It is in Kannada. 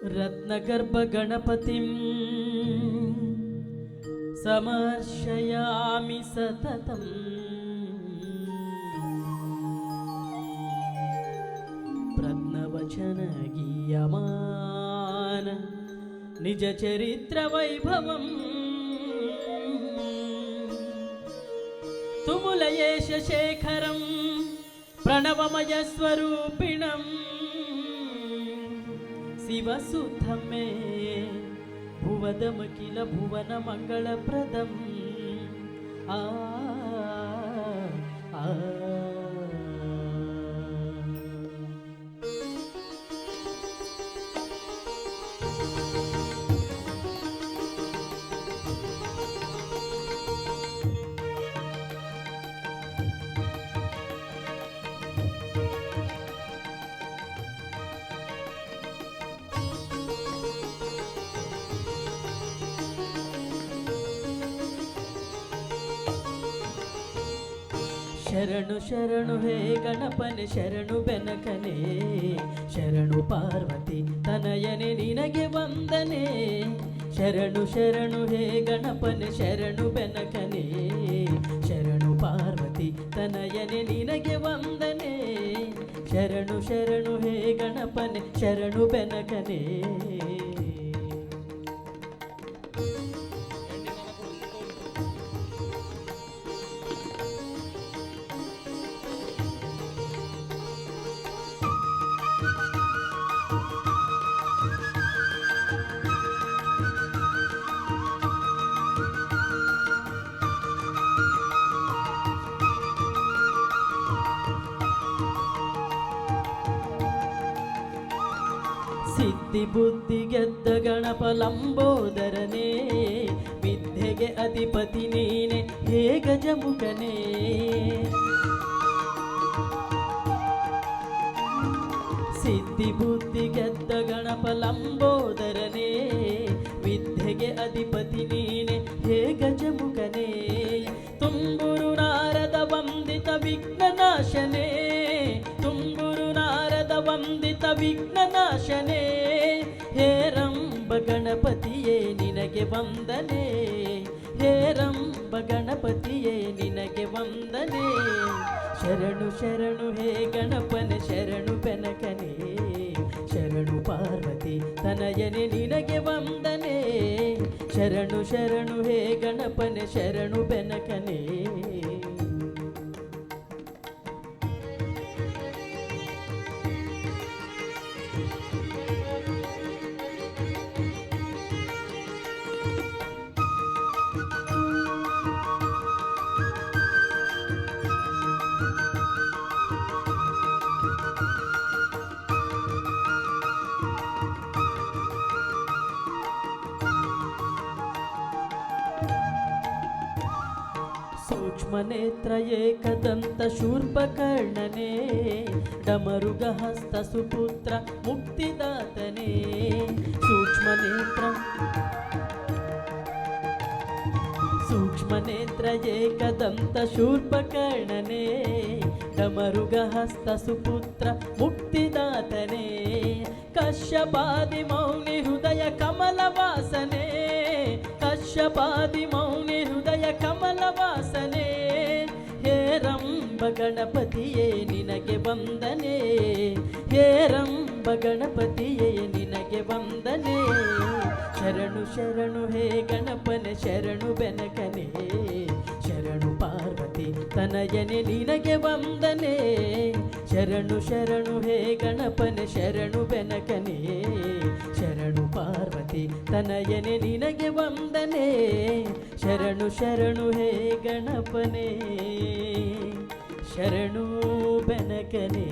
रत्नगर्भ गणपतिं समर्शयामि सततम् प्रज्ञवचन गीयमान निज चरित्र वैभवम् तुमुलयेश शेखरं प्रणवमय स्वरूपिणम् शिवसुतं मे भुवदम किल भुवन मंगलप्रदम् आ आ ಶರಣು ಶರಣು ಹೇ ಗಣಪನೆ ಶರಣು ಬೆನಕನೆ ಶರಣು ಪಾರ್ವತಿ ತನಯನೆ ನಿನಗೆ ವಂದನೆ ಶರಣು ಶರಣು ಹೇ ಗಣಪನೆ ಶರಣು ಬೆನಕನೆ ಶರಣು ಪಾರ್ವತಿ ತನಯನೆ ನಿನಗೆ ವಂದನೆ ಶರಣು ಶರಣು ಹೇ ಗಣಪನೆ ಶರಣು ಬೆನಕನೆ ಸಿದ್ಧಿ ಬುದ್ಧಿ ಗೆದ್ದ ಗಣಪ ಲಂಬೋದರನೇ ವಿದ್ಯೆಗೆ ಅಧಿಪತಿ ನೀನೆ ಹೇ ಗಜಮುಖನೇ ಸಿದ್ಧಿ ಬುದ್ಧಿ ಗೆದ್ದ ಗಣಪ ಲಂಬೋದರನೇ ವಿದ್ಯೆಗೆ ಅಧಿಪತಿ ನೀನೆ ಹೇ ಗಜಮುಖನೇ ತುಂಬುರು ನಾರದ ವಂದಿತ ವಿಘ್ನನಾಶನೇ ತುಂಬುರು ನಾರದ ವಂದಿತ ವಿಘ್ನನಾಶನೇ ಹೇ ರಂಬ ಗಣಪತಿಯೇ ನಿನಗೆ ವಂದನೆ ಹೇ ರಂಬ ಗಣಪತಿಯೇ ನಿನಗೆ ವಂದನೆ ಶರಣು ಶರಣು ಹೇ ಗಣಪನೆ ಶರಣು ಬೆನಕನೆ ಶರಣು ಪಾರ್ವತಿ ತನಯನೆ ನಿನಗೆ ವಂದನೆ ಶರಣು ಶರಣು ಹೇ ಗಣಪನೆ ಶರಣು ಬೆನಕನೆ सूक्ष्मनेत्र एकदंत शूर्पकर्णने डमरुगहस्त सुपुत्र मुक्तिदातने सूक्ष्मनेत्र एकदंत शूर्पकर्णने डमरुगहस्त सुपुत्र मुक्तिदातने कश्यपादि मौनि हृदय कमलवासने कश्यपादि मौनि हृदय कमलवासने हे ರಂಬ ಗಣಪತಿಯೇ ನಿನಗೆ ವಂದನೆ ಹೇ ರಂಬ ಗಣಪತಿಯೇ ನಿನಗೆ ವಂದನೆ ಶರಣು ಶರಣು ಹೇ ಗಣಪನೆ ಶರಣು ಬೆನಕನೆ ಶರಣು ಪಾರ್ವತಿ ತನಯನೆ ನಿನಗೆ ವಂದನೆ ಶರಣು ಶರಣು ಹೇ ಗಣಪನೆ ಶರಣು ಬೆನಕನೆ ಶರಣು ಪಾರ್ವತಿ ತನಯನೆ ನಿನಗೆ ವಂದನೆ ಶರಣು ಶರಣು ಹೇ ಗಣಪನೆ ಶರಣು ಬೆನಕನೆ